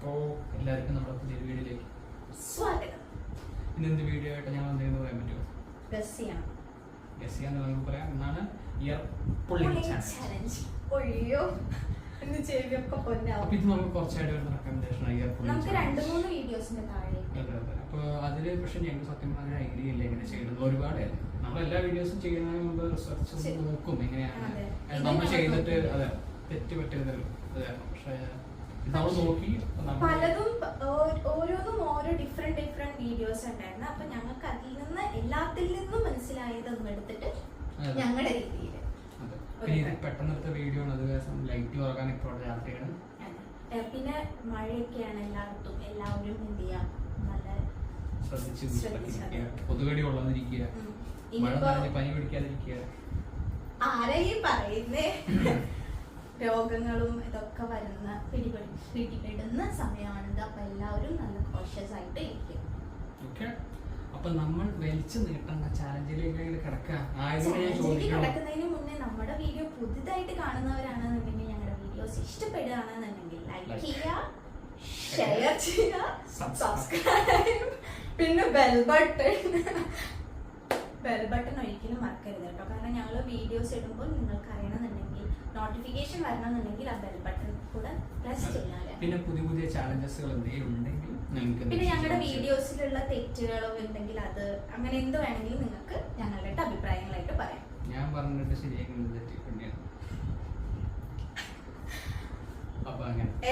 അപ്പോൾ എല്ലാവർക്കും നമ്മുടെ പുതിയ വീഡിയോയിലേക്ക് സ്വാഗതം. ഇന്നെന്ത് വീഡിയോ ആയിട്ട് ഞങ്ങൾ എന്തെങ്കിലും പറയാൻ പറ്റുമോ? ഗസ് ചെയ്യാന്ന് നമുക്ക് പറയാം. എന്നാണ് ഇയർ പുള്ളിംഗ് ചാലഞ്ച്. ഒയ്യോ, ഇന്ന് ചെവിയൊക്കെ പൊന്നാവും. അപ്പോൾ ഇത് നമുക്ക് കുറച്ചായിട്ട് വരുന്ന റെക്കമെൻഡേഷൻ ഇയർ പുള്ളിംഗ്. നമുക്ക് 2-3 വീഡിയോസിന്റെ താഴെ. അപ്പോൾ അതില് പക്ഷെ ഞങ്ങൾക്ക് സത്യം പറഞ്ഞ ഐഡിയ ഇല്ല എങ്ങനെ ചെയ്യുന്നത്. ഒരുപാട് നമ്മളെല്ലാ വീഡിയോസും ചെയ്യുന്നതിന് മുമ്പ് റിസർച്ച് നോക്കും എങ്ങനെയാണ് നമ്മൾ ചെയ്തിട്ട് അതെ തെറ്റ് പറ്റുന്നത്. പക്ഷേ നമ്മൾ നോക്കി പലതും ഓരോന്നും ഓരോ ഡിഫറെന്റ് വീഡിയോസ് ഉണ്ടായിരുന്നു. അപ്പൊ ഞങ്ങൾക്ക് അതിൽ നിന്ന് എല്ലാത്തിൽ നിന്നും മനസ്സിലായതൊന്നും എടുത്തിട്ട് ഞങ്ങളുടെ രീതിയിൽ പെട്ടെന്നെടുത്ത വീഡിയോ ആണ്. അത് ലൈറ്റ് കുറക്കാൻ ഇപ്പോൾ രാത്രിയാണ്. പിന്നെ മഴയൊക്കെയാണ് എല്ലായിടത്തും. എല്ലാവരും എന്ത് ചെയ്യാം, നല്ല ശ്രദ്ധിച്ച് പൊതുകടി കൊള്ളാതിരിക്കുക, മഴ നനഞ്ഞ് പനി പിടിക്കാതിരിക്കുക. ആരെയും പറയുന്നേ രോഗങ്ങളും ഇതൊക്കെ വരുന്ന പിടിപെടുന്ന സമയമാണിത്. അപ്പൊ എല്ലാവരും നല്ല കോഷ്യസ് ആയിട്ട് ഇരിക്കും. അപ്പൊ നമ്മൾ വലിച്ചു നീട്ടേണ്ട ചാലഞ്ചിലേക്ക് കിടക്കുന്നതിന് മുന്നേ നമ്മുടെ വീഡിയോ പുതുതായിട്ട് കാണുന്നവരാണെന്നുണ്ടെങ്കിൽ ഞങ്ങളുടെ വീഡിയോസ് ഇഷ്ടപ്പെടുകയാണെന്നുണ്ടെങ്കിൽ ലൈക്ക് ചെയ്യുക, ഷെയർ ചെയ്യുക, സബ്സ്ക്രൈബ്, പിന്നെ ബെൽ ബട്ടൺ ഒരിക്കലും മറക്കരുത് കേട്ടോ. കാരണം ഞങ്ങൾ വീഡിയോസ് ഇടുമ്പോൾ നിങ്ങൾക്ക് അറിയണമെന്നുണ്ടെങ്കിൽ നോട്ടിഫിക്കേഷൻ വരണമെന്നുണ്ടെങ്കിൽ ആ ബെൽ ബട്ടൺ കൂടെ പ്രസ് ചെയ്യാൻ. പിന്നെ പുതിയ ചാലഞ്ചസുകൾ എന്തെങ്കിലും ഉണ്ടെങ്കിൽ പിന്നെ ഞങ്ങളുടെ വീഡിയോസിലുള്ള തെറ്റുകളോ ഉണ്ടെങ്കിൽ അത് അങ്ങനെ എന്ത് വേണമെങ്കിലും നിങ്ങൾക്ക് ഞങ്ങളുടെ അഭിപ്രായങ്ങളായിട്ട് പറയാം. ഞാൻ പറഞ്ഞിട്ട് ശരിയാക്കുന്നത്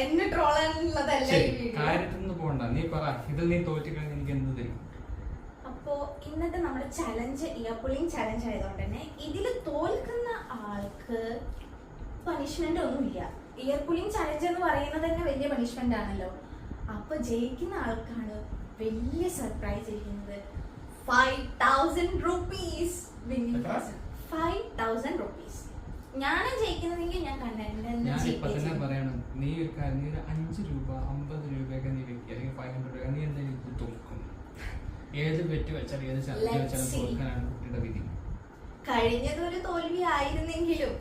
എന്നെ ട്രോളാനുള്ളതല്ല കാര്യത്തിൽ പോകണ്ട. നീ പറ, ഇത് നീ തോറ്റിക്കഴിഞ്ഞാൽ എനിക്ക് എന്ത് തരും? അപ്പോ ഇന്നത്തെ നമ്മുടെ ചലഞ്ച് ഇയർ പുള്ളിംഗ് ചലഞ്ച് ആയതുകൊണ്ട് തന്നെ ഇതിൽ തോൽക്കുന്ന ആൾക്ക് പണിഷ്മെന്റ് ഒന്നുമില്ല. ഇയർ പുള്ളിംഗ് ചലഞ്ച് എന്ന് പറയുന്നത് തന്നെ വലിയ പണിഷ്മെന്റ് ആണല്ലോ. അപ്പൊ ജയിക്കുന്ന ആൾക്കാണ് വലിയ സർപ്രൈസ് ഇരിക്കുന്നത്. 5,000 rupees വിന്നിംഗ് പ്രൈസ്. 5,000 rupees. ഞാനും ജയിക്കുന്നതെങ്കിൽ ഞാൻ പറയണം. നീ ഒരു 5 രൂപ 50 രൂപയൊക്കെ നീ വെക്കുക, അല്ലെങ്കിൽ 500 രൂപ നീ എന്തായാലും തോൽക്കും. ഏത് വെറ്റ് വെച്ചാൽ ഏത് ചലഞ്ച് വെച്ചാലും തോൽക്കാനാണ് കുട്ടിയുടെ വിധി. കഴിഞ്ഞതൊരു തോൽവി ആയിരുന്നെങ്കിലും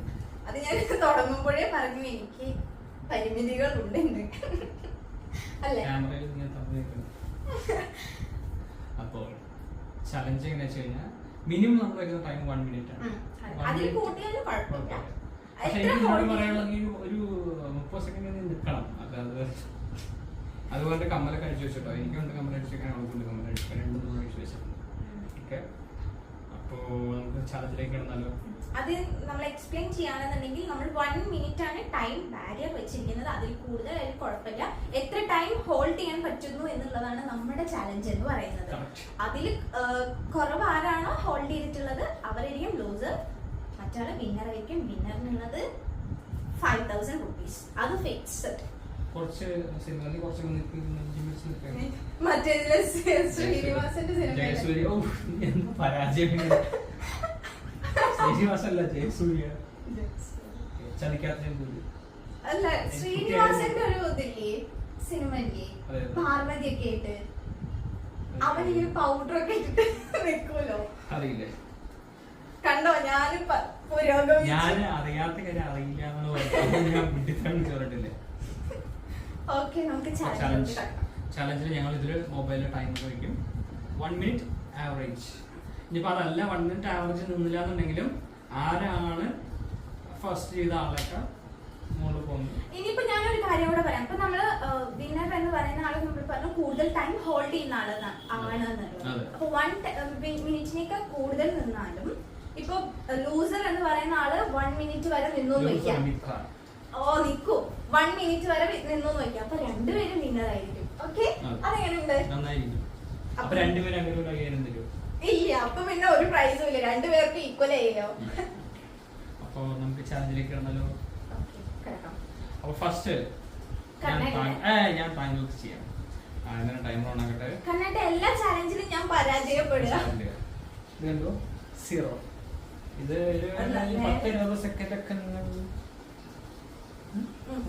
അത് ഞാൻ തുടങ്ങുമ്പോഴേ പറഞ്ഞു എനിക്ക് പരിമിതികൾ ഉണ്ട്. അപ്പോൾ ചലഞ്ച് എങ്ങനെ വെച്ച് കഴിഞ്ഞാൽ മിനിമം നമ്മൾ വയ്ക്കുന്ന ടൈം 1 minute ആണ്. പക്ഷെ എനിക്ക് പറയാനുള്ളത് ഒരു 30 സെക്കൻഡ് നിൽക്കണം. അതുകൊണ്ട് കമ്മലൊക്കെ അടിച്ചു വെച്ചിട്ടോ. എനിക്കുണ്ട് കമ്മലടിച്ച് വെക്കാൻ, അവൾക്കുണ്ട് കമ്മലടിച്ച് വെക്കാൻ, 2-3 അടിച്ചു വെച്ചിട്ടുണ്ട്. ഓക്കെ, അപ്പോൾ നമുക്ക് ചലഞ്ചിലേക്ക് കിടന്നാലോ? അത് നമ്മൾ എക്സ്പ്ലെയിൻ ചെയ്യാണെന്നുണ്ടെങ്കിൽ നമ്മൾ 1 minute ആണ് ടൈം ബാരിയർ വെച്ചിരിക്കുന്നത്. അതിൽ കൂടുതൽ അതിൽ കുഴപ്പമില്ല. എത്ര ടൈം ഹോൾഡ് ചെയ്യാൻ പറ്റുന്നു എന്നുള്ളതാണ് നമ്മുടെ ചാലഞ്ച് എന്ന് പറയുന്നത്. അതിൽ കുറവ് ആരാണോ ഹോൾഡ് ചെയ്തിട്ടുള്ളത് അവരായിരിക്കും ലൂസർ, മറ്റാള് വിന്നർ ആയിരിക്കും. വിന്നറിനുള്ളത് 5,000 rupees. അത് ഫിക്സ്ഡ്. മറ്റേതിലെ ശ്രീനിവാസന്റെ അല്ല, ശ്രീനിവാസന്റെ ഒരു ഇതില്ലേ സിനിമയില്ലേ പാർവതി ഒക്കെ ആയിട്ട് അവനിങ്ങനെ പൗഡർ ഒക്കെ ഇട്ടിട്ട് വെക്കൂലോ, അറിയില്ലേ? കണ്ടോ? ഞാനും പുരോഗമിച്ചു. ഞാൻ അറിയാത്ത കാര്യം അറിയില്ല. ഓക്കെ, നമുക്ക് ചലഞ്ചിൽ ഞങ്ങൾ ഇതിൽ മൊബൈലിൽ ടൈം വയ്ക്കും. 1 minute ആവറേജ്. ഇനിയിപ്പോൾ അതല്ല 1 minute ആവറേജ് നിന്നില്ല എന്നുണ്ടെങ്കിലും ആരാണ് ഫസ്റ്റ് ചെയ്ത ആളൊക്കെ മുകളിൽ പോകുന്നത്. ഇനിയിപ്പോ ഞാനൊരു കാര്യം കൂടെ പറയാം. ഇപ്പൊ നമ്മള് വിന്നർ എന്ന് പറയുന്ന ആള് നമ്മൾ പറഞ്ഞു കൂടുതൽ ടൈം ഹോൾഡ് ചെയ്യുന്ന ആണെന്നുള്ളത്. അപ്പൊ 1 minute കൂടുതൽ നിന്നാലും ഇപ്പൊ ലൂസർ എന്ന് പറയുന്ന ആള് 1 minute വരെ നിന്നു വയ്ക്കാം. നിക്കൂ 1 minute വരെ നിന്നു വയ്ക്കാം. അപ്പൊ രണ്ടുപേരും വിന്നർ ആയിരിക്കും. ഓക്കെ, അതെങ്ങനെയുണ്ട്? ഇല്ല, അപ്പൊ പിന്നെ ഒരു പ്രൈസും ഇല്ല. രണ്ടുപേർക്ക് ഈക്വൽ ചെയ്യലോ. അപ്പൊ നമുക്ക് ചാലഞ്ചിലേക്ക് കിടന്നാലോ? അപ്പൊ ഫസ്റ്റ് ഞാൻ താങ്കൾക്ക് ചെയ്യാം. Timer on ആക്കട്ടെ. കണ്ണാട്ടെ എല്ലാ ചാലഞ്ചിലും ഞാൻ പരാജയപ്പെടുക. ഇതെന്തോ 0. ഇത് 10-20 സെക്കൻഡ് ഒക്കെ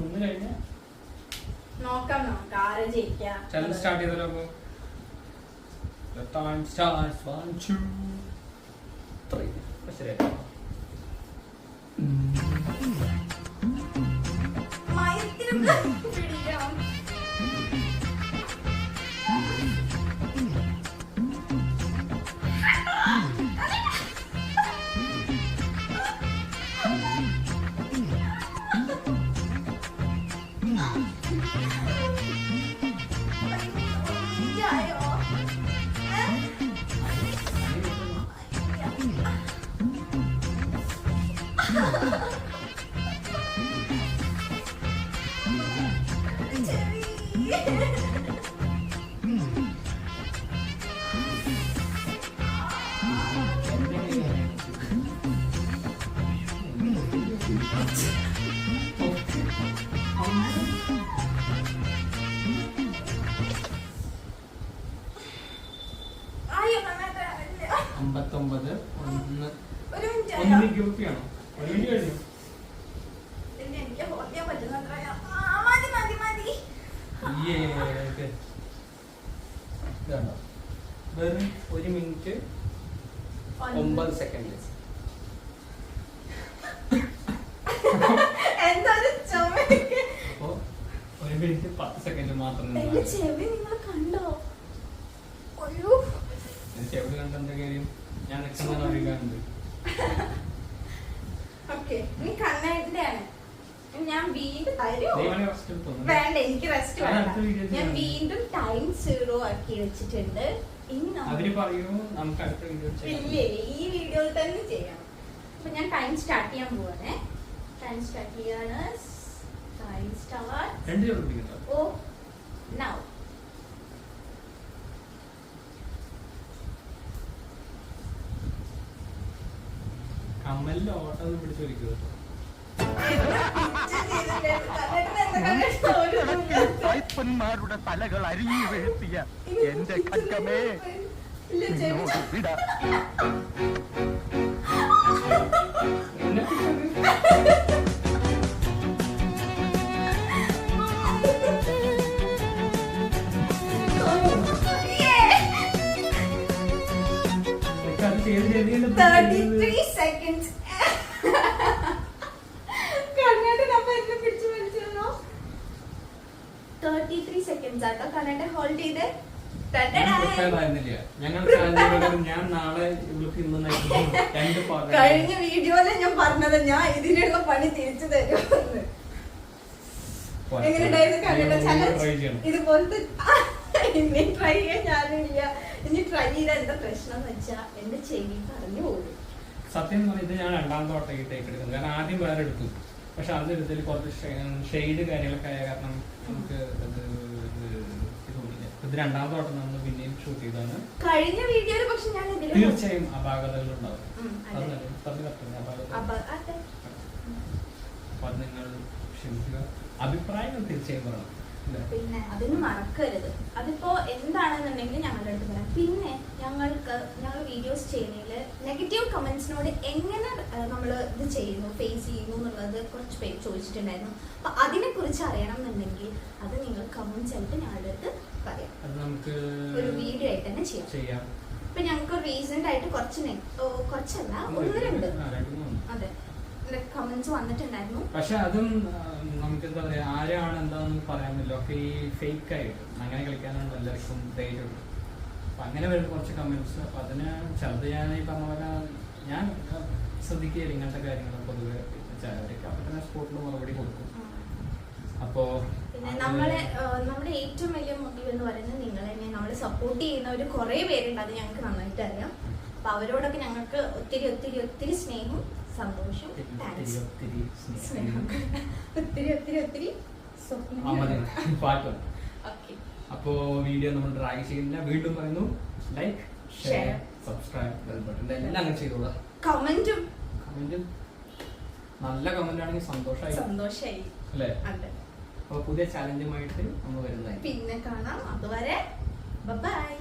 ഒന്ന് കഴിഞ്ഞ നോക്കാം നമുക്ക് ആരെ ജയിക്കാം. ചലഞ്ച് സ്റ്റാർട്ട് ചെയ്താലോ? അപ്പൊ the time starts. 1 2 3. ശരിയാ. മയത്തിനും പിടിക്കാം. ആയോ? ആയോ നന്നായിട്ട് ഇല്ല. 59 ഒരു മിനിറ്റ് ആയോ? 1 മിനിറ്റ് ഗ്രൂപ്പിയാണോ? 1 മിനിറ്റ് കഴിഞ്ഞു. ഇല്ല, എനിക്ക് ഹോൾഡ് ചെയ്യാൻ പറ്റുന്നത്ര മതി മതി മതി. ഇതാണോ വെറും 1 മിനിറ്റ് 9 സെക്കൻഡ്. എന്തൊരു ചുമയൊക്കെ. അപ്പോ 1 മിനിറ്റ് 10 സെക്കൻഡ് മാത്രം എന്റെ ചെവി നിങ്ങൾ കണ്ടോ? അയ്യോ. ചെവിട് കണ്ടെന്താ കാര്യം? ഞാൻ രക്ഷമാണ് അറിയിക്കാറുണ്ട്. ഓക്കെ, നീ കണ്ണായിട്ടാണ്. ഞാൻ വീണ്ടും തരുമോ? വേണ്ട, എനിക്ക് റെസ്റ്റ് ആ, വേണ്ട. അടുത്ത video ഞാൻ ചെയ്യാം. വീണ്ടും ടൈം 0 ആക്കി വെച്ചിട്ടുണ്ട്. ഇനി അവര് പറയൂ നമുക്ക് അടുത്ത വീഡിയോ ഇല്ലേ, ഈ വീഡിയോയിൽ തന്നെ ചെയ്യണം. അപ്പൊ ഞാൻ ടൈം സ്റ്റാർട്ട് ചെയ്യാൻ പോവാണേ. ടൈം സ്റ്റാർട്ട് ചെയ്യാണ്. Time start. 2 ചോറ് പിടിക്കണ്ടോ? ഓ നൗ. കമ്മലിന്റെ ഓട്ടം പിടിച്ചു വലിക്കുക. സായിപ്പന്മാരുടെ തലകൾ അരിഞ്ഞു വീഴ്ത്തിയ എന്റെ ഖഡ്ഗമേ നിന്നോട് വിട. അത് ചെയ്ത് ചെയ്ത് 33 seconds. കണ്ണാടി നമ്മ എന്നെ പിടിച്ചു വലിച്ചല്ലോ. 33 seconds ആട്ടോ കണ്ണാടി ഹോൾഡ് ചെയ്ത്. ഞാൻ നാളെ ഇവൾക്ക് ഇന്ന് 2 പാർട്ട് കഴിഞ്ഞ വീഡിയോയില് ഞാൻ പറഞ്ഞത് ഞാൻ ഇതിനുള്ള പണി തിരിച്ചു തരുമെന്ന്. എങ്ങനെയുണ്ടായിരുന്നു കണ്ണാടി ചലഞ്ച്? ഇതുപോലത്തെ ഇനി ട്രൈ ചെയ്യാൻ ഞാനില്ല. ഇനി ട്രൈ ചെയ്ത എന്താ പ്രശ്നം എന്ന് വെച്ചാ എന്റെ ചെവി പറഞ്ഞു പോകും. സത്യം പറഞ്ഞാൽ ഇത് ഞാൻ 2ാമത്തെ വട്ടം ടേക്ക് എടുക്കുന്നത്. കാരണം ആദ്യം വേറെ എടുത്തു, പക്ഷെ അതെടുത്തതിൽ കുറച്ച് ഷെയ്ഡ് കാര്യങ്ങളൊക്കെ ആയ കാരണം നമുക്ക് ഇത് 2ാമത്തെ വട്ടം നമ്മൾ പിന്നെയും ഷൂട്ട് ചെയ്താണ്. കഴിഞ്ഞ വീഡിയോയില് പക്ഷെ ഞാൻ തീർച്ചയായും അപാകതകൾ ഉണ്ടാവും. അപ്പൊ അത് നിങ്ങൾ ക്ഷമിക്കുക. അഭിപ്രായങ്ങൾ തീർച്ചയായും പറയണം. പിന്നെ അതിന് മറക്കരുത്. അതിപ്പോ എന്താണെന്നുണ്ടെങ്കിൽ ഞങ്ങളുടെ അടുത്ത് പറയാം. പിന്നെ ഞങ്ങൾ വീഡിയോസ് ചെയ്യുന്നതിൽ നെഗറ്റീവ് കമന്റ്സിനോട് എങ്ങനെ നമ്മൾ ഇത് ചെയ്യുന്നു, ഫേസ് ചെയ്യുന്നു എന്നുള്ളത് കുറച്ച് പേര് ചോദിച്ചിട്ടുണ്ടായിരുന്നു. അപ്പൊ അതിനെ കുറിച്ച് അറിയണം എന്നുണ്ടെങ്കിൽ അത് നിങ്ങൾ കമന്റ്സ് ആയിട്ട് ഞങ്ങളുടെ അടുത്ത് പറയാം. അത് നമുക്ക് ഒരു വീഡിയോ ആയിട്ട് തന്നെ ചെയ്യാം. ഇപ്പൊ ഞങ്ങൾക്ക് റീസെന്റ് ആയിട്ട് കുറച്ചല്ല 1-2 അതെ കമന്റ്സ് വന്നിട്ടുണ്ടായിരുന്നു. പക്ഷെ അതും നമുക്ക് എന്താ പറയാ, ആരാണ് എന്താണെന്ന് പറയാൻ പറ്റില്ല. ഒക്കെ ഈ ഫേക്ക് ആയിട്ട് അങ്ങനെ കളിക്കാനാണ് എല്ലാവർക്കും ധൈര്യം. അപ്പൊ അങ്ങനെ വരുന്ന കുറച്ച് കമന്റ്സ്. അപ്പൊ അതിന് ചിലത് ഞാൻ ഈ പറഞ്ഞ പോലെ ഞാൻ ശ്രദ്ധിക്കുകയില്ല ഇങ്ങനത്തെ കാര്യങ്ങൾ പൊതുവെ. അവരുടെ സ്പോട്ടിൽ മറുപടി കൊടുക്കും. അപ്പോ പിന്നെ നമ്മുടെ ഏറ്റവും വലിയ മോട്ടീവ് എന്ന് പറയുന്നത് നിങ്ങൾ തന്നെ. നമ്മളെ സപ്പോർട്ട് ചെയ്യുന്നവർ കുറെ പേരുണ്ട്, അത് ഞങ്ങൾക്ക് നന്നായിട്ട് അറിയാം. അപ്പൊ അവരോടൊക്കെ ഞങ്ങൾക്ക് ഒത്തിരി ഒത്തിരി ഒത്തിരി സ്നേഹം, സന്തോഷം, സ്നേഹം, ഒത്തിരി ഒത്തിരി ഒത്തിരി പാട്ട്. അപ്പോ വീഡിയോ നമ്മൾ ഡ്രാഗ് ചെയ്യുന്നില്ല. വീണ്ടും പറയുന്നു, like, share, subscribe, bell button എല്ലാം അങ്ങനെ ചെയ്തോളാം. കമന്റും നല്ല കമന്റ് ആണെങ്കിൽ സന്തോഷമായി അല്ലേ? അപ്പൊ പുതിയ ചാലഞ്ചുമായിട്ട് നമ്മൾ വരുന്നതായി പിന്നെ കാണാം. അതുവരെ ബൈ.